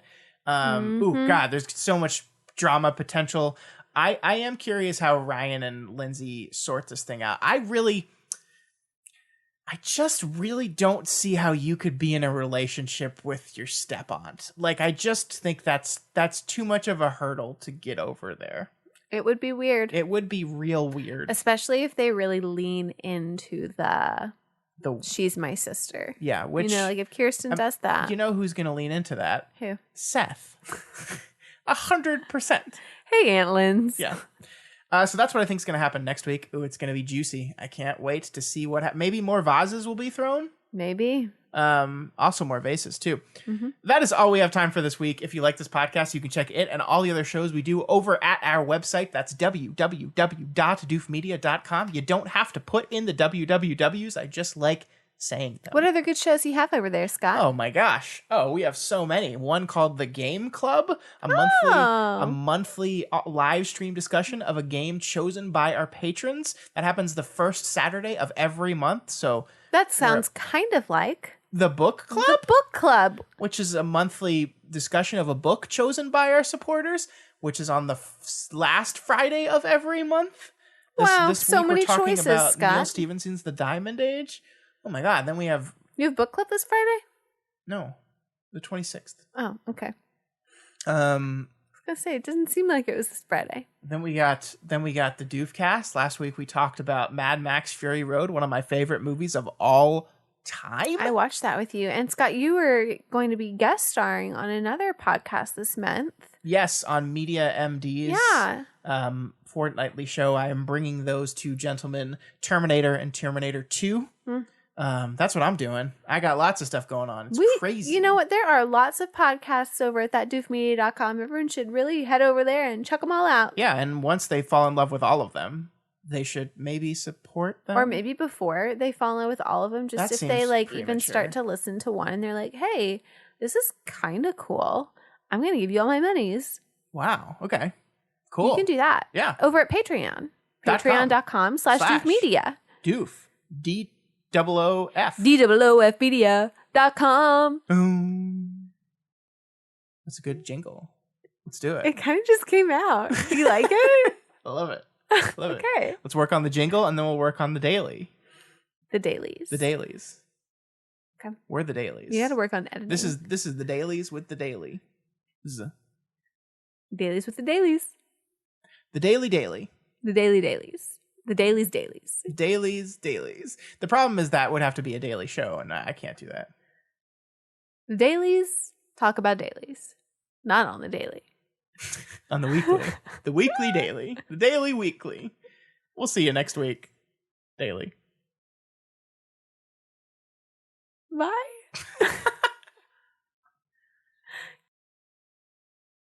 Ooh, God, there's so much drama potential. I am curious how Ryan and Lindsay sort this thing out. I just really don't see how you could be in a relationship with your step-aunt. Like, I just think that's too much of a hurdle to get over there. It would be weird. It would be real weird. Especially if they really lean into the she's my sister. Yeah, which... You know, like if Kirsten does that. You know who's going to lean into that? Who? Seth. 100%. Hey, Aunt Linz. Yeah. So that's what I think is going to happen next week. Ooh, it's going to be juicy. I can't wait to see what maybe more vases will be thrown. Maybe. Also more vases too. That is all we have time for this week. If you like this podcast, you can check it and all the other shows we do over at our website. That's www.doofmedia.com. You don't have to put in the wwws. I just like saying them. What other good shows you have over there, Scott? Oh my gosh. Oh, we have so many. One called The Game Club, a monthly live stream discussion of a game chosen by our patrons. That happens the first Saturday of every month. So that sounds kind of like The Book Club? The Book Club, which is a monthly discussion of a book chosen by our supporters, which is on the last Friday of every month. This so week many we're talking choices, about Scott. Neil Stephenson's The Diamond Age. Oh my God. Then we have... You have book club this Friday? No, the 26th. Oh, okay. I was gonna say it doesn't seem like it was this Friday. Then we got the Doofcast. Last week we talked about Mad Max Fury Road, one of my favorite movies of all time. I watched that with you. And Scott, you were going to be guest starring on another podcast this month. Yes, on Media MD's fortnightly show. I am bringing those two gentlemen, Terminator and Terminator 2. That's what I'm doing. I got lots of stuff going on. It's crazy. You know what? There are lots of podcasts over at thatdoofmedia.com. Everyone should really head over there and check them all out. Yeah, and once they fall in love with all of them, they should maybe support them. Or maybe before they fall in love with all of them, just if they like premature. even start to listen to one and they're like, hey, this is kind of cool. I'm going to give you all my monies. Wow. Okay. Cool. You can do that. Yeah. Over at Patreon. Patreon.com/doofmedia. Doof. DOOF. DOOFmedia.com. Boom. That's a good jingle. Let's do it. It kind of just came out. Do you like it? I love it. Love it. Okay. Let's work on the jingle and then we'll work on the daily. The dailies. The dailies. Okay. We're the dailies. You got to work on editing. This is the dailies with the daily. This is dailies with the dailies. The daily daily. The daily dailies. The dailies dailies. Dailies. The problem is that would have to be a daily show, and I can't do that. The dailies talk about dailies. Not on the daily. On the weekly. The weekly daily. The daily weekly. We'll see you next week. Daily. Bye.